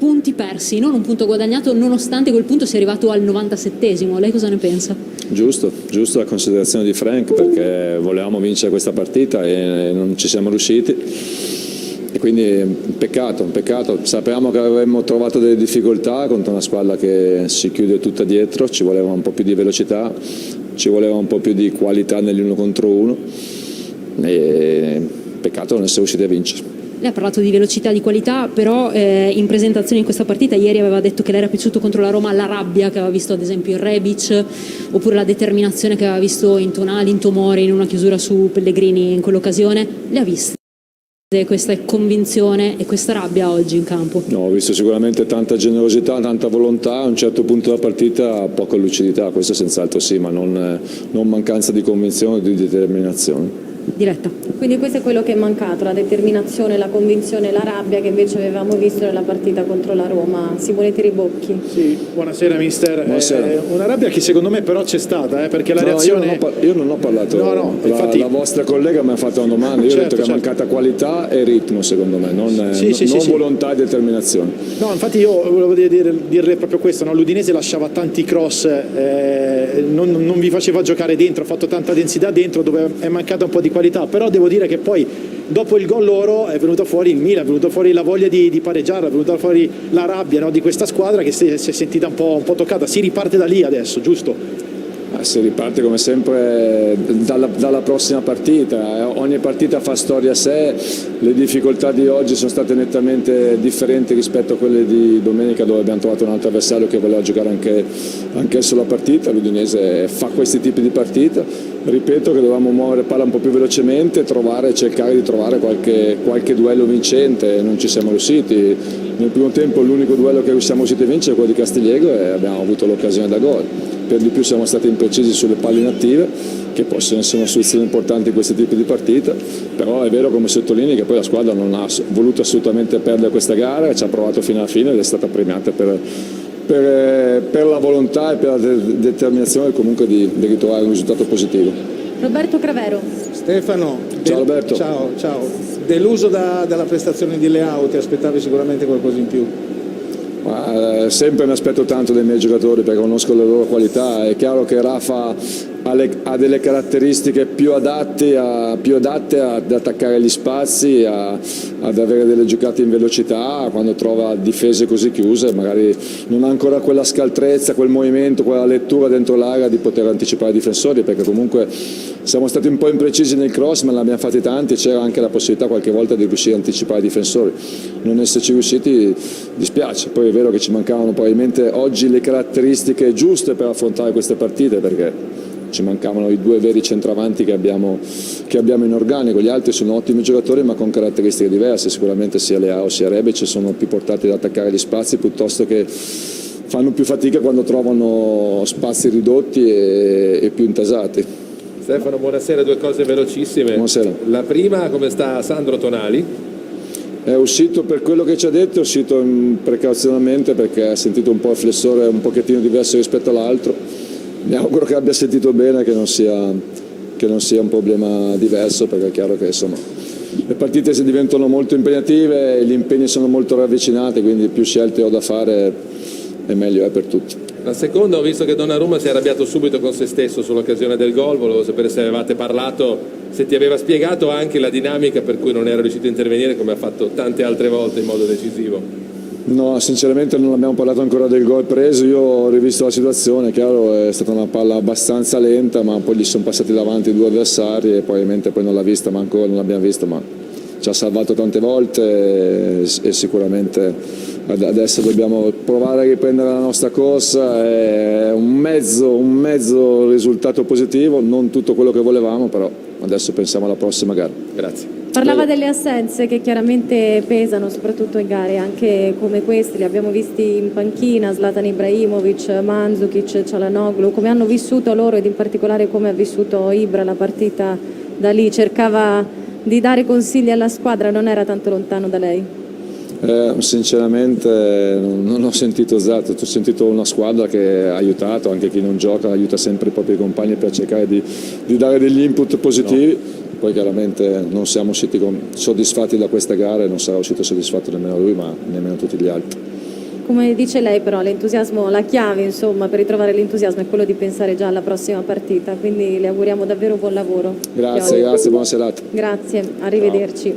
punti persi, non un punto guadagnato, nonostante quel punto sia arrivato al 97esimo. Lei cosa ne pensa? Giusto la considerazione di Frank, perché volevamo vincere questa partita e non ci siamo riusciti. E quindi un peccato. Sapevamo che avremmo trovato delle difficoltà contro una squadra che si chiude tutta dietro, ci voleva un po' più di velocità, ci voleva un po' più di qualità nell'uno contro uno e peccato non essere riusciti a vincere. Lei ha parlato di velocità, di qualità, però in presentazione in questa partita ieri aveva detto che le era piaciuto contro la Roma la rabbia che aveva visto ad esempio in Rebic, oppure la determinazione che aveva visto in Tonali, in Tomori, in una chiusura su Pellegrini in quell'occasione. Le ha viste questa convinzione e questa rabbia oggi in campo? No, ho visto sicuramente tanta generosità, tanta volontà, a un certo punto della partita poca lucidità, questo senz'altro sì, ma non mancanza di convinzione o di determinazione. Diretta. Quindi questo è quello che è mancato, la determinazione, la convinzione, la rabbia che invece avevamo visto nella partita contro la Roma. Simone Tiribocchi. Sì, buonasera mister. Buonasera. Una rabbia che secondo me però c'è stata, perché la reazione... Io non ho parlato, infatti... la vostra collega mi ha fatto una domanda, io ho detto che è mancata qualità e ritmo secondo me, non volontà e determinazione. No, infatti io volevo dire proprio questo, no? L'Udinese lasciava tanti cross, non vi faceva giocare dentro, ha fatto tanta densità dentro dove è mancata un po' di qualità, però devo dire che poi dopo il gol loro è venuto fuori il Milan, è venuta fuori la voglia di pareggiare, è venuta fuori la rabbia, no, di questa squadra che si è sentita un po' toccata. Si riparte da lì adesso, giusto? Si riparte come sempre dalla prossima partita, ogni partita fa storia a sé, le difficoltà di oggi sono state nettamente differenti rispetto a quelle di domenica dove abbiamo trovato un altro avversario che voleva giocare anche sulla partita. L'Udinese fa questi tipi di partita, ripeto che dovevamo muovere palla un po' più velocemente, cercare di trovare qualche duello vincente, non ci siamo riusciti. Nel primo tempo l'unico duello che siamo riusciti a vincere è quello di Castigliego e abbiamo avuto l'occasione da gol. Per di più siamo stati imprecisi sulle palle inattive, che possono essere una soluzione importante in questi tipi di partita, però è vero come sottolinei che poi la squadra non ha voluto assolutamente perdere questa gara, ci ha provato fino alla fine ed è stata premiata per la volontà e per la determinazione comunque di ritrovare un risultato positivo. Roberto Cravero. Stefano. Ciao Roberto. Ciao. Deluso dalla prestazione di Leao, ti aspettavi sicuramente qualcosa in più? Sempre mi aspetto tanto dai miei giocatori perché conosco le loro qualità. È chiaro che Rafa ha delle caratteristiche più adatte ad attaccare gli spazi, ad avere delle giocate in velocità. Quando trova difese così chiuse magari non ha ancora quella scaltrezza, quel movimento, quella lettura dentro l'area di poter anticipare i difensori, perché comunque siamo stati un po' imprecisi nel cross ma ne abbiamo fatti tanti, c'era anche la possibilità qualche volta di riuscire a anticipare i difensori. Non esserci riusciti dispiace, poi è vero che ci mancavano probabilmente oggi le caratteristiche giuste per affrontare queste partite, perché ci mancavano i due veri centravanti che abbiamo in organico. Gli altri sono ottimi giocatori ma con caratteristiche diverse, sicuramente sia Leao sia Rebic sono più portati ad attaccare gli spazi piuttosto che fanno più fatica quando trovano spazi ridotti e più intasati. Stefano, buonasera, due cose velocissime. Buonasera. La prima, come sta Sandro Tonali? È uscito, per quello che ci ha detto, è uscito precauzionalmente perché ha sentito un po' il flessore un pochettino diverso rispetto all'altro. Mi auguro che abbia sentito bene, che non sia un problema diverso, perché è chiaro che insomma le partite si diventano molto impegnative, gli impegni sono molto ravvicinati, quindi più scelte ho da fare e meglio è per tutti. La seconda, ho visto che Donnarumma si è arrabbiato subito con se stesso sull'occasione del gol, volevo sapere se avevate parlato, se ti aveva spiegato anche la dinamica per cui non era riuscito a intervenire come ha fatto tante altre volte in modo decisivo. No, sinceramente non abbiamo parlato ancora del gol preso, io ho rivisto la situazione, chiaro è stata una palla abbastanza lenta ma poi gli sono passati davanti due avversari e probabilmente poi non l'ha vista, ma ancora non l'abbiamo vista, ma ci ha salvato tante volte e sicuramente adesso dobbiamo provare a riprendere la nostra corsa, è un mezzo risultato positivo, non tutto quello che volevamo, però adesso pensiamo alla prossima gara. Grazie. Parlava delle assenze che chiaramente pesano soprattutto in gare anche come queste, li abbiamo visti in panchina, Zlatan Ibrahimovic, Mandzukic, Çalhanoğlu, come hanno vissuto loro ed in particolare come ha vissuto Ibra la partita da lì, cercava di dare consigli alla squadra, non era tanto lontano da lei? Sinceramente non ho sentito Zlatan, ho sentito una squadra che ha aiutato, anche chi non gioca aiuta sempre i propri compagni per cercare di dare degli input positivi. No. Poi chiaramente non siamo usciti soddisfatti da questa gara e non sarà uscito soddisfatto nemmeno lui ma nemmeno tutti gli altri. come dice lei però l'entusiasmo, la chiave insomma per ritrovare l'entusiasmo è quello di pensare già alla prossima partita, quindi le auguriamo davvero buon lavoro. Grazie, buona serata. Grazie, arrivederci.